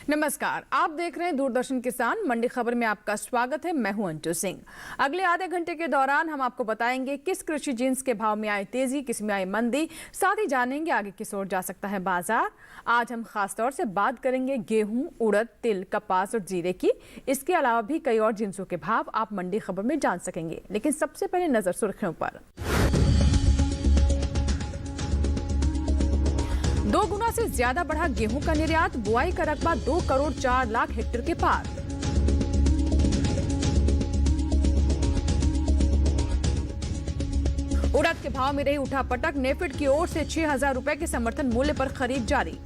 नमस्कार, आप देख रहे हैं दूरदर्शन किसान मंडी खबर में आपका स्वागत है। मैं हूं अंजू सिंह। अगले आधे घंटे के दौरान हम आपको बताएंगे किस कृषि जिन्स के भाव में आई तेजी, किस में आई मंदी, साथ ही जानेंगे आगे किस ओर जा सकता है बाजार। आज हम खास तौर से बात करेंगे गेहूं, उड़द, तिल, कपास और जीरे की। इसके अलावा भी कई और जिन्सों के भाव आप मंडी खबर में जान सकेंगे, लेकिन सबसे पहले नजर सुर्खियों पर। 2 गुना से ज्यादा बढ़ा गेहूं का निर्यात, बुआई का रकबा 2 करोड़ 4 लाख हेक्टेयर के पार। उड़द के भाव में रही उठापटक, नेफेड की ओर से 6,000 रुपए के समर्थन मूल्य पर खरीद जारी।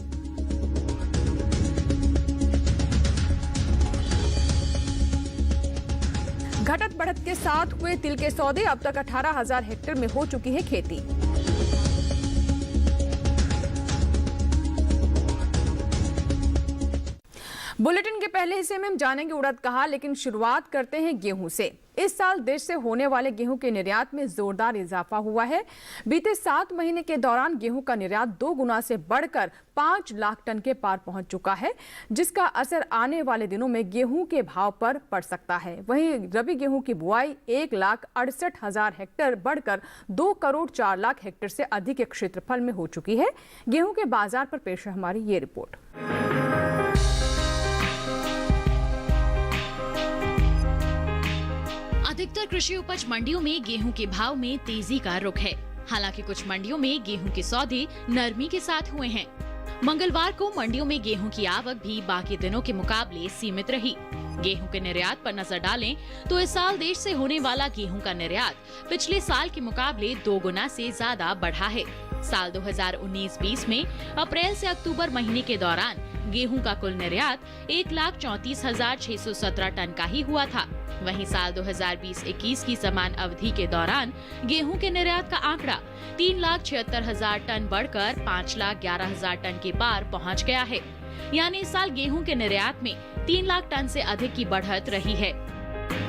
घटत बढ़त के साथ हुए तिल के सौदे, अब तक 18,000 हेक्टेयर में हो चुकी है खेती। बुलेटिन के पहले हिस्से में हम जानेंगे उड़द कहा, लेकिन शुरुआत करते हैं गेहूं से। इस साल देश से होने वाले गेहूं के निर्यात में जोरदार इजाफा हुआ है। बीते 7 महीने के दौरान गेहूं का निर्यात 2 गुना से बढ़कर 5 लाख टन के पार पहुंच चुका है, जिसका असर आने वाले दिनों में गेहूं के भाव पर पड़ सकता है। वहीं रबी गेहूं की बुआई 1,68,000 हेक्टेयर बढ़कर 2 करोड़ 4 लाख हेक्टेयर से अधिक के क्षेत्रफल में हो चुकी है। गेहूं के बाजार पर पेश है हमारी ये रिपोर्ट। अधिकतर कृषि उपज मंडियों में गेहूं के भाव में तेजी का रुख है। हालांकि कुछ मंडियों में गेहूं के सौदे नरमी के साथ हुए हैं। मंगलवार को मंडियों में गेहूं की आवक भी बाकी दिनों के मुकाबले सीमित रही। गेहूं के निर्यात पर नजर डालें तो इस साल देश से होने वाला गेहूं का निर्यात पिछले साल के मुकाबले 2 गुना से ज्यादा बढ़ा है। साल 2019-20 में अप्रैल से अक्टूबर महीने के दौरान गेहूं का कुल निर्यात 1,34,617 टन का ही हुआ था। वहीं साल 2020-21 की समान अवधि के दौरान गेहूं के निर्यात का आंकड़ा 3,76,000 टन बढ़कर 5,11,000 टन के पार पहुंच गया है। यानी इस साल गेहूं के निर्यात में 3 लाख टन से अधिक की बढ़त रही है।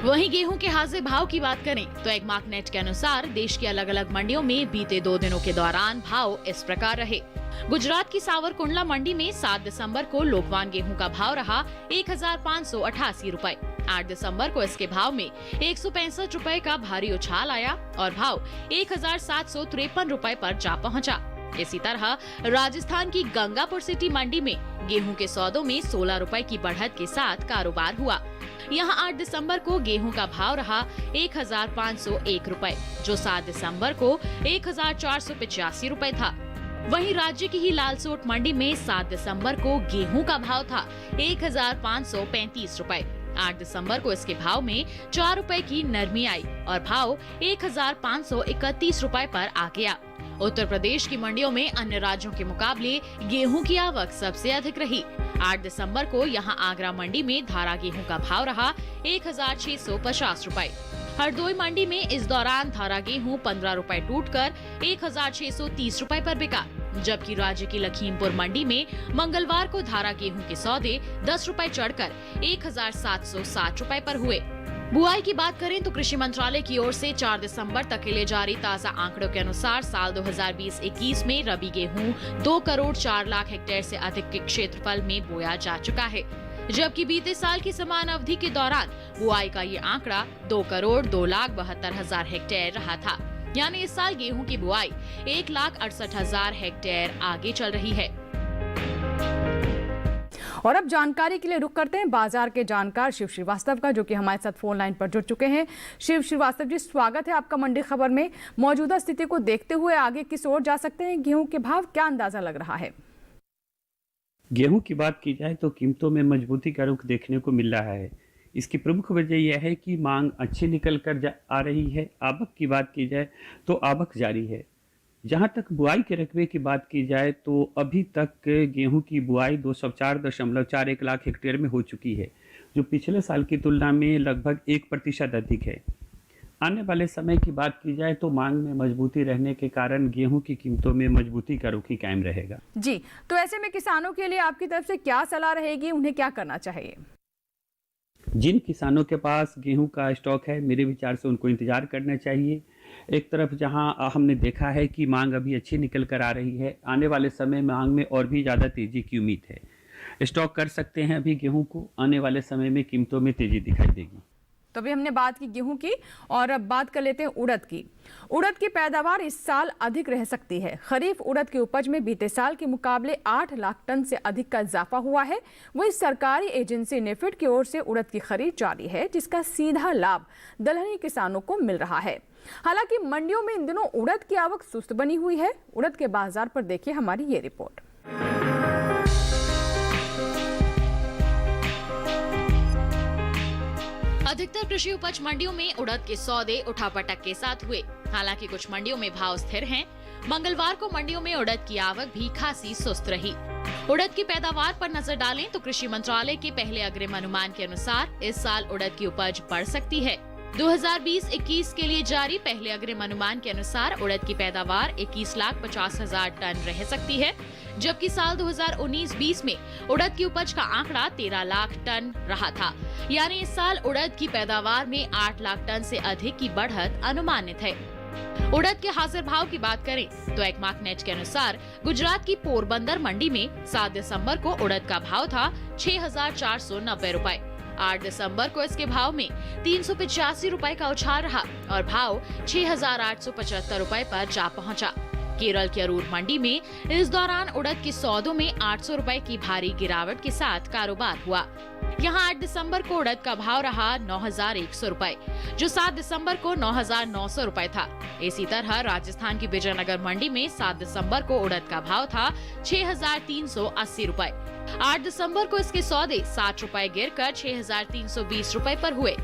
वहीं गेहूं के हाजिर भाव की बात करें तो एगमार्क नेट के अनुसार देश की अलग अलग मंडियों में बीते 2 दिनों के दौरान भाव इस प्रकार रहे। गुजरात की सावरकुंडला मंडी में 7 दिसंबर को लोकवान गेहूं का भाव रहा 1,588 रुपए। 8 दिसंबर को इसके भाव में 165 रुपए का भारी उछाल आया और भाव 1,753 रुपए पर जा पहुंचा। इसी तरह राजस्थान की गंगापुर सिटी मंडी में गेहूं के सौदों में 16 रुपए की बढ़त के साथ कारोबार हुआ। यहां 8 दिसंबर को गेहूं का भाव रहा 1,501 रुपए, जो 7 दिसंबर को 1,485 रुपए था। वहीं राज्य की ही लालसोट मंडी में 7 दिसंबर को गेहूं का भाव था 1,535 रुपए। 8 दिसंबर को इसके भाव में 4 रुपए की नरमी आई और भाव 1,531 रुपए पर आ गया। उत्तर प्रदेश की मंडियों में अन्य राज्यों के मुकाबले गेहूं की आवक सबसे अधिक रही। 8 दिसंबर को यहां आगरा मंडी में धारा गेहूं का भाव रहा 1,650 रुपए। हरदोई मंडी में इस दौरान धारा गेहूं 15 रुपए टूटकर 1,630 रुपए पर बिका, जबकि राज्य की लखीमपुर मंडी में मंगलवार को धारा गेहूं के सौदे 10 रुपए चढ़कर 1,760 रुपए पर हुए। बुआई की बात करें तो कृषि मंत्रालय की ओर से 4 दिसंबर तक के लिए जारी ताज़ा आंकड़ों के अनुसार साल 2020-21 में रबी गेहूं 2 करोड़ 4 लाख हेक्टेयर से अधिक के क्षेत्रफल में बोया जा चुका है, जबकि बीते साल की समान अवधि के दौरान बुआई का ये आंकड़ा 2 करोड़ 2,72,000 हेक्टेयर रहा था। यानी इस साल गेहूं की बुआई 1,68,000 हेक्टेयर आगे चल रही है। और अब जानकारी के लिए रुक करते हैं बाजार के जानकार शिव श्रीवास्तव का, जो कि हमारे साथ फोन लाइन पर जुड़ चुके हैं। शिव श्रीवास्तव जी, स्वागत है आपका मंडी खबर में। मौजूदा स्थिति को देखते हुए आगे किस ओर जा सकते हैं? गेहूं के भाव क्या अंदाजा लग रहा है? गेहूं की बात की जाए तो कीमतों में मजबूती का रुख देखने को मिल रहा है। इसकी प्रमुख वजह यह है कि मांग अच्छी निकल कर आ रही है। आवक की बात की जाए तो आवक जारी है। जहां तक बुआई के रकबे की बात की जाए तो अभी तक गेहूं की बुआई 204.41 लाख हेक्टेयर में हो चुकी है, जो पिछले साल की तुलना में लगभग 1% अधिक है। आने वाले समय की बात की जाए तो मांग में मजबूती रहने के कारण गेहूं की कीमतों में मजबूती का रुख ही कायम रहेगा। जी, तो ऐसे में किसानों के लिए आपकी तरफ से क्या सलाह रहेगी? उन्हें क्या करना चाहिए? जिन किसानों के पास गेहूं का स्टॉक है, मेरे विचार से उनको इंतजार करना चाहिए। एक तरफ जहां हमने देखा है कि मांग अभी अच्छी निकल कर आ रही है, आने वाले समय में मांग में और भी ज़्यादा तेज़ी की उम्मीद है। स्टॉक कर सकते हैं अभी गेहूं को। आने वाले समय में कीमतों में तेजी दिखाई देगी। तो अभी हमने बात की गेहूं की और अब बात कर लेते हैं उड़द की। उड़द की पैदावार इस साल अधिक रह सकती है। खरीफ उड़द की उपज में बीते साल के मुकाबले 8 लाख टन से अधिक का इजाफा हुआ है। वहीं सरकारी एजेंसी नेफेड की ओर से उड़द की खरीद जारी है, जिसका सीधा लाभ दलहनी किसानों को मिल रहा है। हालांकि मंडियों में इन दिनों उड़द की आवक सुस्त बनी हुई है। उड़द के बाजार पर देखिए हमारी ये रिपोर्ट। अधिकतर कृषि उपज मंडियों में उड़द के सौदे उठापटक के साथ हुए। हालांकि कुछ मंडियों में भाव स्थिर हैं। मंगलवार को मंडियों में उड़द की आवक भी खासी सुस्त रही। उड़द की पैदावार पर नजर डालें तो कृषि मंत्रालय के पहले अग्रिम अनुमान के अनुसार इस साल उड़द की उपज बढ़ सकती है। 2020-21 के लिए जारी पहले अग्रिम अनुमान के अनुसार उड़द की पैदावार 21,50,000 टन रह सकती है, जबकि साल 2019-20 में उड़द की उपज का आंकड़ा 13 लाख टन रहा था। यानी इस साल उड़द की पैदावार में 8 लाख टन से अधिक की बढ़त अनुमानित है। उड़द के हाजिर भाव की बात करें तो एकमार्कनेट के अनुसार गुजरात की पोरबंदर मंडी में 7 दिसंबर को उड़द का भाव था 6,490 रुपए। 8 दिसंबर को इसके भाव में 385 रुपए का उछाल रहा और भाव 6,875 रुपए पर जा पहुंचा। केरल की अरूर मंडी में इस दौरान उड़द के सौदों में 800 रुपए की भारी गिरावट के साथ कारोबार हुआ। यहाँ 8 दिसंबर को उड़द का भाव रहा 9,100 रुपए, जो 7 दिसंबर को 9,900 रुपए था। इसी तरह राजस्थान की विजयनगर मंडी में 7 दिसंबर को उड़द का भाव था 6,380 रुपए। 8 दिसंबर को इसके सौदे 60 रुपए गिरकर 6,320 रुपए पर हुए,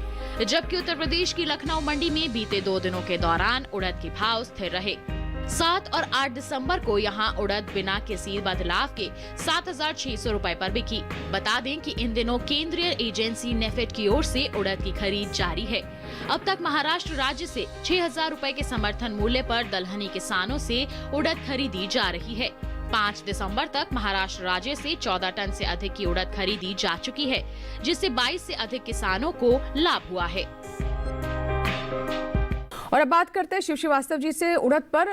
जबकि उत्तर प्रदेश की लखनऊ मंडी में बीते 2 दिनों के दौरान उड़द के भाव स्थिर रहे। 7 और 8 दिसंबर को यहाँ उड़द बिना किसी बदलाव के 7,600 रुपए पर बिकी। बता दें कि इन दिनों केंद्रीय एजेंसी नेफेड की ओर से उड़द की खरीद जारी है। अब तक महाराष्ट्र राज्य से 6,000 रुपए के समर्थन मूल्य पर दलहनी किसानों से उड़द खरीदी जा रही है। 5 दिसंबर तक महाराष्ट्र राज्य से 14 टन से अधिक की उड़द खरीदी जा चुकी है, जिससे 22 से अधिक किसानों को लाभ हुआ है। और अब बात करते हैं शिव श्रीवास्तव जी से उड़द पर।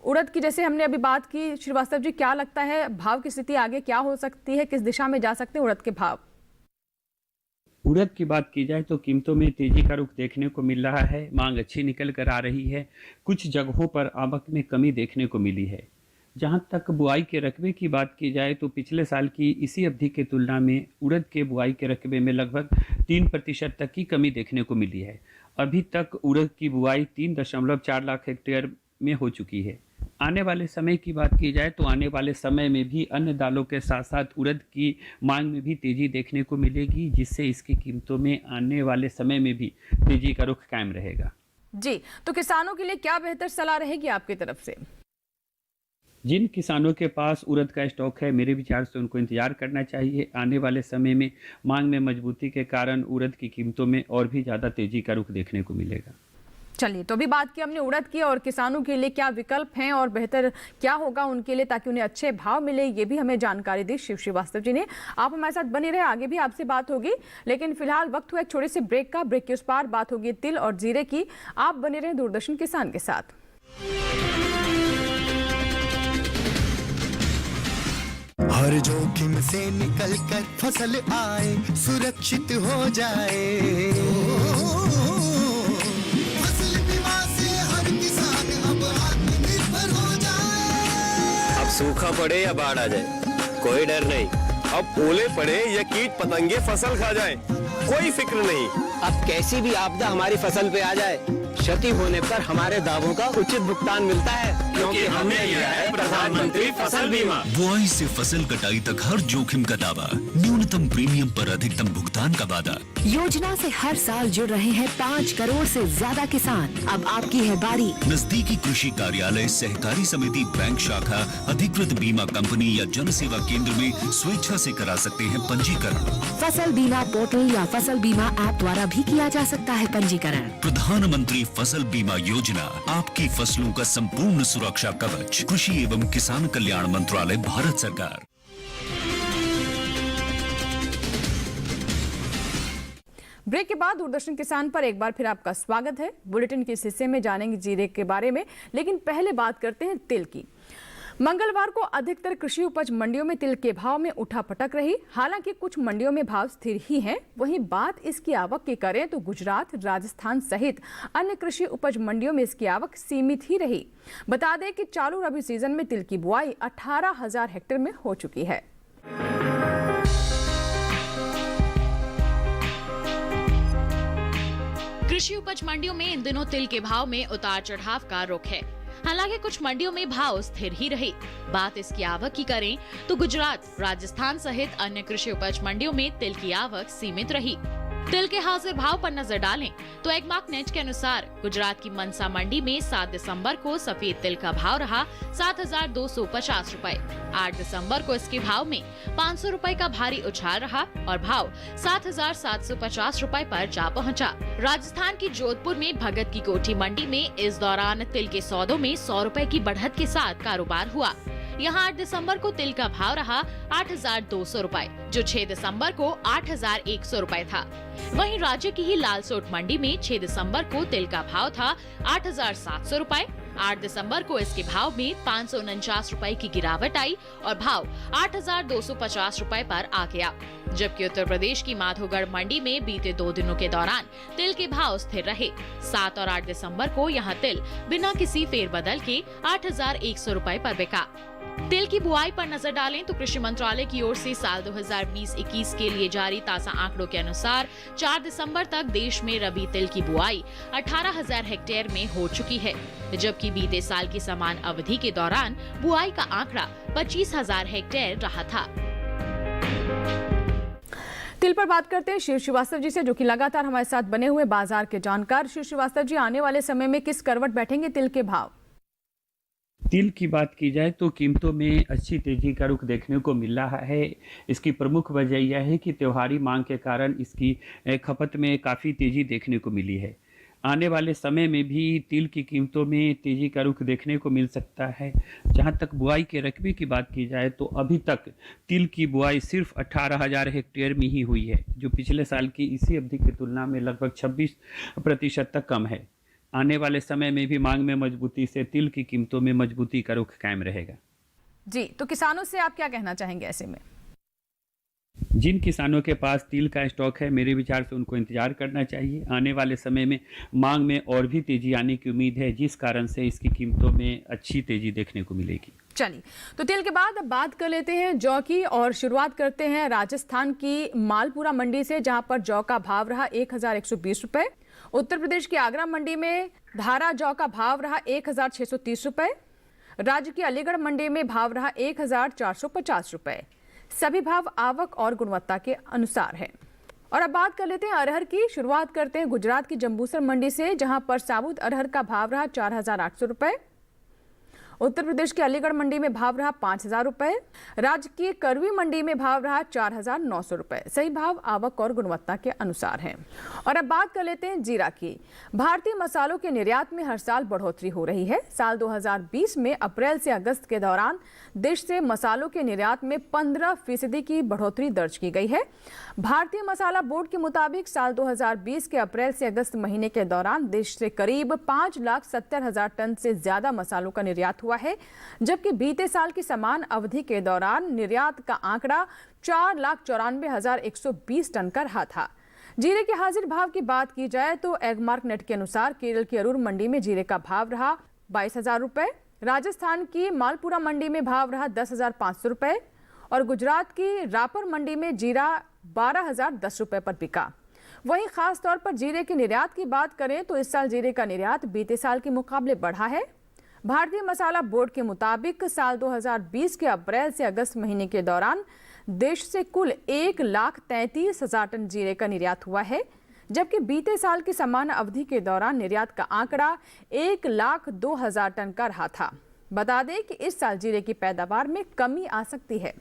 उड़द की जैसे हमने अभी बात की, श्रीवास्तव जी क्या लगता है भाव की स्थिति आगे क्या हो सकती है, किस दिशा में जा सकते हैं उड़द के भाव? उड़द की बात की जाए तो कीमतों में तेजी का रुख देखने को मिल रहा है। मांग अच्छी निकल कर आ रही है। कुछ जगहों पर आवक में कमी देखने को मिली है। जहां तक बुआई के रकबे की बात की जाए तो पिछले साल की इसी अवधि के तुलना में उड़द के बुआई के रकबे में लगभग 3% तक की कमी देखने को मिली है। अभी तक उड़द की बुआई 3.4 लाख हेक्टेयर में हो चुकी है। आने वाले समय की बात की जाए तो आने वाले समय में भी अन्य दालों के साथ साथ उड़द की मांग में भी तेजी देखने को मिलेगी, जिससे इसकी कीमतों में आने वाले समय में भी तेजी का रुख कायम रहेगा। जी, तो किसानों के लिए क्या बेहतर सलाह रहेगी आपकी तरफ से? जिन किसानों के पास उड़द का स्टॉक है, मेरे विचार से उनको इंतजार करना चाहिए। आने वाले समय में मांग में मजबूती के कारण उड़द की कीमतों में और भी ज़्यादा तेजी का रुख देखने को मिलेगा। चलिए, तो अभी बात की हमने उड़द की और किसानों के लिए क्या विकल्प हैं और बेहतर क्या होगा उनके लिए ताकि उन्हें अच्छे भाव मिले, ये भी हमें जानकारी दी शिव श्रीवास्तव जी ने। आप हमारे साथ बने रहे, आगे भी आपसे बात होगी, लेकिन फिलहाल वक्त हुआ एक छोटे से ब्रेक का। ब्रेक के उस पार बात होगी तिल और जीरे की। आप बने रहे दूरदर्शन किसान के साथ। हर जोखिम से निकल कर फसल आए, सुरक्षित हो जाए। फसल बीमा से हर किसान अब आत्मनिर्भर हो जाए। अब सूखा पड़े या बाढ़ आ जाए, कोई डर नहीं। अब ओले पड़े या कीट पतंगे फसल खा जाए, कोई फिक्र नहीं। अब कैसी भी आपदा हमारी फसल पे आ जाए, क्षति होने पर हमारे दावों का उचित भुगतान मिलता है, क्योंकि हमने लिया है प्रधानमंत्री फसल बीमा। बुआई से फसल कटाई तक हर जोखिम का दावा, न्यूनतम प्रीमियम पर अधिकतम भुगतान का वादा। योजना से हर साल जुड़ रहे हैं 5 करोड़ से ज्यादा किसान। अब आपकी है बारी। नजदीकी कृषि कार्यालय, सहकारी समिति, बैंक शाखा, अधिकृत बीमा कंपनी या जन सेवा केंद्र में स्वेच्छा से करा सकते हैं पंजीकरण। फसल बीमा पोर्टल या फसल बीमा ऐप द्वारा भी किया जा सकता है पंजीकरण। प्रधानमंत्री फसल बीमा योजना, आपकी फसलों का संपूर्ण सुरक्षा कवच। कृषि एवं किसान कल्याण मंत्रालय, भारत सरकार। ब्रेक के बाद दूरदर्शन किसान पर एक बार फिर आपका स्वागत है। बुलेटिन के इस हिस्से में जानेंगे जीरे के बारे में, लेकिन पहले बात करते हैं तिल की। मंगलवार को अधिकतर कृषि उपज मंडियों में तिल के भाव में उठापटक रही। हालांकि कुछ मंडियों में भाव स्थिर ही हैं। वहीं बात इसकी आवक की करें तो गुजरात, राजस्थान सहित अन्य कृषि उपज मंडियों में इसकी आवक सीमित ही रही। बता दें कि चालू रबी सीजन में तिल की बुआई 18,000 हेक्टेयर में हो चुकी है। कृषि उपज मंडियों में इन दिनों तिल के भाव में उतार चढ़ाव का रुख है। हालांकि कुछ मंडियों में भाव स्थिर ही रहे। बात इसकी आवक की करें तो गुजरात, राजस्थान सहित अन्य कृषि उपज मंडियों में तिल की आवक सीमित रही। तिल के हाजिर भाव पर नजर डालें तो एगमार्कनेट के अनुसार गुजरात की मनसा मंडी में 7 दिसंबर को सफेद तिल का भाव रहा 7,250 रुपए। 8 दिसंबर को इसके भाव में 500 रुपए का भारी उछाल रहा और भाव 7,750 रुपए पर जा पहुंचा। राजस्थान की जोधपुर में भगत की कोठी मंडी में इस दौरान तिल के सौदों में 100 रुपए की बढ़त के साथ कारोबार हुआ। यहाँ 8 दिसंबर को तिल का भाव रहा 8,200 रुपए, जो 6 दिसंबर को 8,100 रुपए था। वहीं राज्य की ही लालसोट मंडी में 6 दिसंबर को तिल का भाव था 8,700 रुपए। 8 दिसंबर को इसके भाव में 549 रुपए की गिरावट आई और भाव 8,250 रुपए पर आ गया। जबकि उत्तर प्रदेश की माधोगढ़ मंडी में बीते 2 दिनों के दौरान तिल के भाव स्थिर रहे। 7 और 8 दिसंबर को यहाँ तिल बिना किसी फेरबदल के 8,100 रुपए पर बिका। तिल की बुआई पर नजर डालें तो कृषि मंत्रालय की ओर से साल 2020-21 के लिए जारी ताजा आंकड़ों के अनुसार 4 दिसंबर तक देश में रबी तिल की बुआई 18,000 हेक्टेयर में हो चुकी है, जबकि बीते साल की समान अवधि के दौरान बुआई का आंकड़ा 25,000 हेक्टेयर रहा था। तिल पर बात करते हैं शिव श्रीवास्तव जी से, जो कि लगातार हमारे साथ बने हुए बाजार के जानकार। शिव श्रीवास्तव जी, आने वाले समय में किस करवट बैठेंगे तिल के भाव? तिल की बात की जाए तो कीमतों में अच्छी तेजी का रुख देखने को मिल रहा है। इसकी प्रमुख वजह यह है कि त्योहारी मांग के कारण इसकी खपत में काफ़ी तेजी देखने को मिली है। आने वाले समय में भी तिल की कीमतों में तेजी का रुख देखने को मिल सकता है। जहां तक बुआई के रकबे की बात की जाए तो अभी तक तिल की बुआई सिर्फ 18,000 हेक्टेयर में ही हुई है, जो पिछले साल की इसी अवधि की तुलना में लगभग 26% तक कम है। आने वाले समय में भी मांग में मजबूती से तिल की कीमतों में मजबूती का रुख कायम रहेगा। जी, तो किसानों से आप क्या कहना चाहेंगे ऐसे में? जिन किसानों के पास तिल का स्टॉक है, मेरे विचार से उनको इंतजार करना चाहिए। आने वाले समय में मांग में और भी तेजी आने की उम्मीद है, जिस कारण से इसकी कीमतों में अच्छी तेजी देखने को मिलेगी। चलिए, तो तिल के बाद अब बात कर लेते हैं जौ की, और शुरुआत करते हैं राजस्थान की मालपुरा मंडी से, जहां पर जौ का भाव रहा 1,120 रुपए। उत्तर प्रदेश की आगरा मंडी में धारा जौ का भाव रहा 1,630 रुपए। राज्य की अलीगढ़ मंडी में भाव रहा 1,450 रुपए। सभी भाव आवक और गुणवत्ता के अनुसार है। और अब बात कर लेते हैं अरहर की। शुरुआत करते हैं गुजरात की जंबूसर मंडी से, जहां पर साबुत अरहर का भाव रहा 4,800 रुपए। उत्तर प्रदेश की अलीगढ़ मंडी में भाव रहा 5,000 रुपए। राज्य की करवी मंडी में भाव रहा 4,900 रुपए। सही भाव आवक और गुणवत्ता के अनुसार है। और अब बात कर लेते हैं जीरा की। भारतीय मसालों के निर्यात में हर साल बढ़ोतरी हो रही है। साल 2020 में अप्रैल से अगस्त के दौरान देश से मसालों के निर्यात में 15% की बढ़ोतरी दर्ज की गई है। भारतीय मसाला बोर्ड के मुताबिक साल 2020 के अप्रैल से अगस्त महीने के दौरान देश से करीब 5,70,000 टन से ज्यादा मसालों का निर्यात हुआ है, जबकि बीते साल की समान अवधि के दौरान निर्यात का आंकड़ा 4,94,120 टन का रहा था। जीरे के हाजिर भाव की बात की जाए तो एगमार्कनेट के अनुसार केरल की अरूर मंडी में जीरे का भाव रहा 22,000 रुपए। राजस्थान की मालपुरा मंडी में भाव रहा 10,500 रुपए और गुजरात की रापर मंडी में जीरा 12,010 रुपए पर बिका। वहीं खास तौर पर जीरे के निर्यात की बात करें तो इस साल जीरे का निर्यात बीते साल के मुकाबले बढ़ा है। भारतीय मसाला बोर्ड के मुताबिक साल 2020 के अप्रैल से अगस्त महीने के दौरान देश से कुल 1,33,000 टन जीरे का निर्यात हुआ है, जबकि बीते साल की समान अवधि के दौरान निर्यात का आंकड़ा 1,02,000 टन का रहा था। बता दें कि इस साल जीरे की पैदावार में कमी आ सकती है।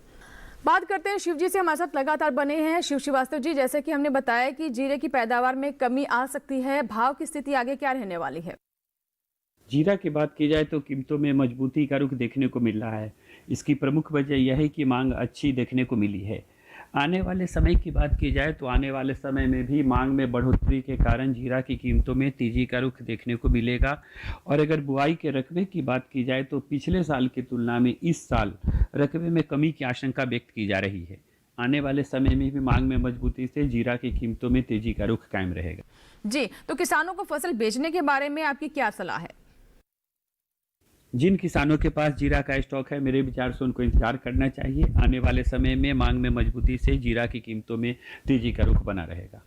बात करते हैं शिव जी से, हमारे साथ लगातार बने हैं शिव श्रीवास्तव जी। जैसे कि हमने बताया कि जीरे की पैदावार में कमी आ सकती है, भाव की स्थिति आगे क्या रहने वाली है? जीरा की बात की जाए तो कीमतों में मजबूती का रुख देखने को मिल रहा है। इसकी प्रमुख वजह यह है कि मांग अच्छी देखने को मिली है। आने वाले समय की बात की जाए तो आने वाले समय में भी मांग में बढ़ोतरी के कारण जीरा की कीमतों में तेजी का रुख देखने को मिलेगा। और अगर बुआई के रकबे की बात की जाए तो पिछले साल की तुलना में इस साल रकबे में कमी की आशंका व्यक्त की जा रही है। आने वाले समय में भी मांग में मजबूती से जीरा की कीमतों में तेजी का रुख कायम रहेगा। जी, तो किसानों को फसल बेचने के बारे में आपकी क्या सलाह है? जिन किसानों के पास जीरा का स्टॉक है, मेरे विचार से उनको इंतजार करना चाहिए। आने वाले समय में मांग में मजबूती से जीरा की कीमतों में तेजी का रुख बना रहेगा।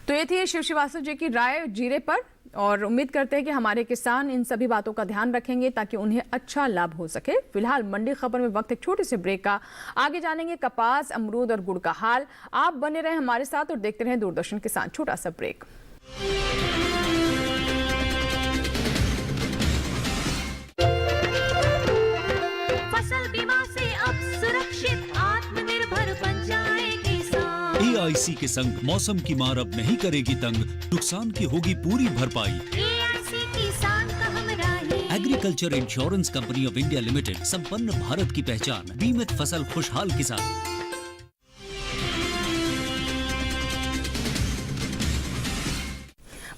तो ये थी शिव श्रीवास्तव जी की राय जीरे पर, और उम्मीद करते हैं कि हमारे किसान इन सभी बातों का ध्यान रखेंगे ताकि उन्हें अच्छा लाभ हो सके। फिलहाल मंडी खबर में वक्त एक छोटे से ब्रेक का। आगे जानेंगे कपास, अमरूद और गुड़ का हाल। आप बने रहें हमारे साथ और देखते रहें दूरदर्शन किसान। छोटा सा ब्रेक। फसल बीमा से अब सुरक्षित आत्मनिर्भर बन जाए किसान। एआईसी के संग मौसम की मार अब नहीं करेगी तंग, नुकसान की होगी पूरी भरपाई। एआईसी किसान का हमराही। Agriculture insurance company of India limited, संपन्न भारत की पहचान, बीमित फसल खुशहाल किसान।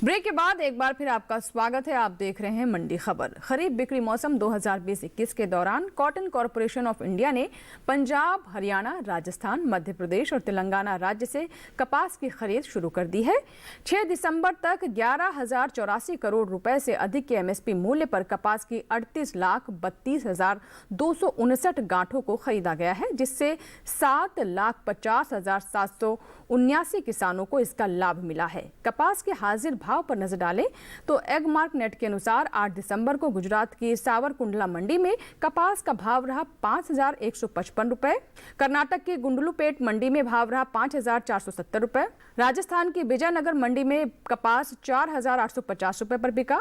ब्रेक के बाद एक बार फिर आपका स्वागत है। आप देख रहे हैं मंडी खबर। खरीफ बिक्री मौसम 2020-21 के दौरान कॉटन कॉरपोरेशन ऑफ इंडिया ने पंजाब, हरियाणा, राजस्थान, मध्य प्रदेश और तेलंगाना राज्य से कपास की खरीद शुरू कर दी है। 6 दिसंबर तक 11,084 करोड़ रुपए से अधिक के एमएसपी मूल्य पर कपास की 38,32,259 गांठों को खरीदा गया है, जिससे 7,50,779 किसानों को इसका लाभ मिला है। कपास के हाजिर भाव पर नजर डालें तो एगमार्क नेट के अनुसार 8 दिसंबर को गुजरात की सावरकुंडला मंडी में कपास का भाव रहा 5,155 रुपए, कर्नाटक की गुंडलुपेट मंडी में भाव रहा 5,470 रुपए, राजस्थान की विजयनगर मंडी में कपास 4,850 रुपए पर बिका।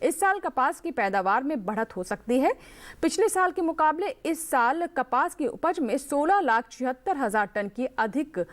इस साल कपास की पैदावार में बढ़त हो सकती है। पिछले साल के मुकाबले इस साल कपास की उपज में 16,76,000 टन की अधिक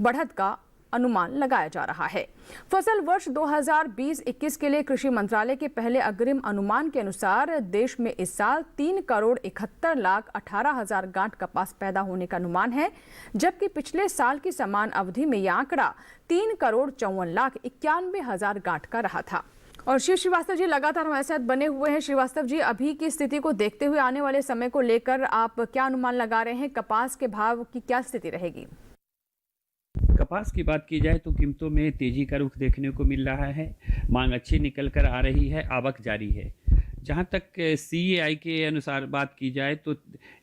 बढ़त का अनुमान लगाया जा रहा है। फसल वर्ष 2020-21 के लिए कृषि मंत्रालय के पहले अग्रिम अनुमान के अनुसार देश में इस साल 3,71,18,000 गांठ कपास पैदा होने का अनुमान है, जबकि पिछले साल की समान अवधि में यह आंकड़ा 3,54,91,000 गांठ का रहा था। और शिव श्रीवास्तव जी लगातार हमारे साथ बने हुए हैं। श्रीवास्तव जी, अभी की स्थिति को देखते हुए आने वाले समय को लेकर आप क्या अनुमान लगा रहे हैं? कपास के भाव की क्या स्थिति रहेगी? कपास की बात की जाए तो कीमतों में तेजी का रुख देखने को मिल रहा है। मांग अच्छी निकल कर आ रही है, आवक जारी है। जहां तक CAI के अनुसार बात की जाए तो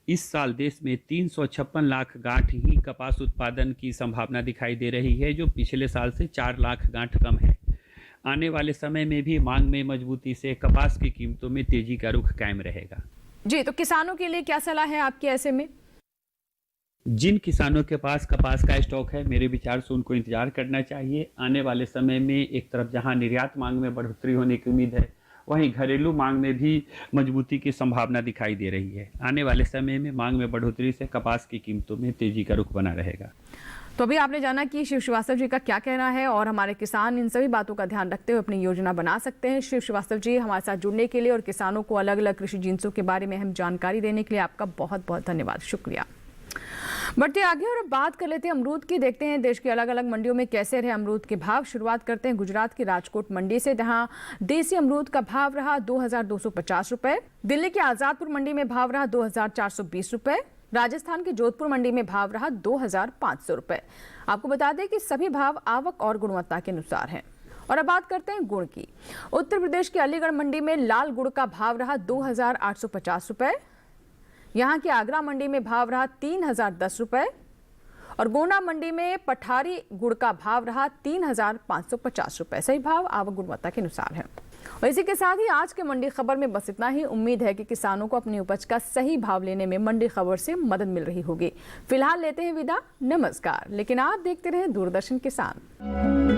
इस साल देश में 356 लाख गांठ ही कपास उत्पादन की संभावना दिखाई दे रही है, जो पिछले साल से 4 लाख गांठ कम है। आने वाले समय में भी मांग में मजबूती से कपास की कीमतों में तेजी का रुख कायम रहेगा। जी, तो किसानों के लिए क्या सलाह है आपकी ऐसे में? जिन किसानों के पास कपास का स्टॉक है, मेरे विचार से उनको इंतजार करना चाहिए। आने वाले समय में एक तरफ जहां निर्यात मांग में बढ़ोतरी होने की उम्मीद है, वहीं घरेलू मांग में भी मजबूती की संभावना दिखाई दे रही है। आने वाले समय में मांग में बढ़ोतरी से कपास की कीमतों में तेजी का रुख बना रहेगा। तो अभी आपने जाना कि शिव श्रीवास्तव जी का क्या कहना है, और हमारे किसान इन सभी बातों का ध्यान रखते हुए अपनी योजना बना सकते हैं। शिव श्रीवास्तव जी, हमारे साथ जुड़ने के लिए और किसानों को अलग अलग कृषि जिन्सों के बारे में अहम जानकारी देने के लिए आपका बहुत बहुत धन्यवाद, शुक्रिया। बढ़ते आगे और अब बात कर लेते हैं अमरूद की। देखते हैं देश की अलग अलग मंडियों में कैसे रहे अमरूद के भाव। शुरुआत करते हैं गुजरात की राजकोट मंडी से, जहां देसी अमरूद का भाव रहा 2,250 रुपए। दिल्ली की आजादपुर मंडी में भाव रहा 2,420 रुपए। राजस्थान की जोधपुर मंडी में भाव रहा 2,500 रुपए। आपको बता दें कि सभी भाव आवक और गुणवत्ता के अनुसार हैं। और अब बात करते हैं गुड़ की। उत्तर प्रदेश की अलीगढ़ मंडी में लाल गुड़ का भाव रहा 2,850 रुपए। यहाँ की आगरा मंडी में भाव रहा 3,010 रुपए और गोंडा मंडी में पठारी गुड़ का भाव रहा 3,550 रुपए। सही भाव आवक गुणवत्ता के अनुसार है। और इसी के साथ ही आज के मंडी खबर में बस इतना ही। उम्मीद है कि किसानों को अपनी उपज का सही भाव लेने में मंडी खबर से मदद मिल रही होगी। फिलहाल लेते हैं विदा, नमस्कार। लेकिन आप देखते रहें दूरदर्शन किसान।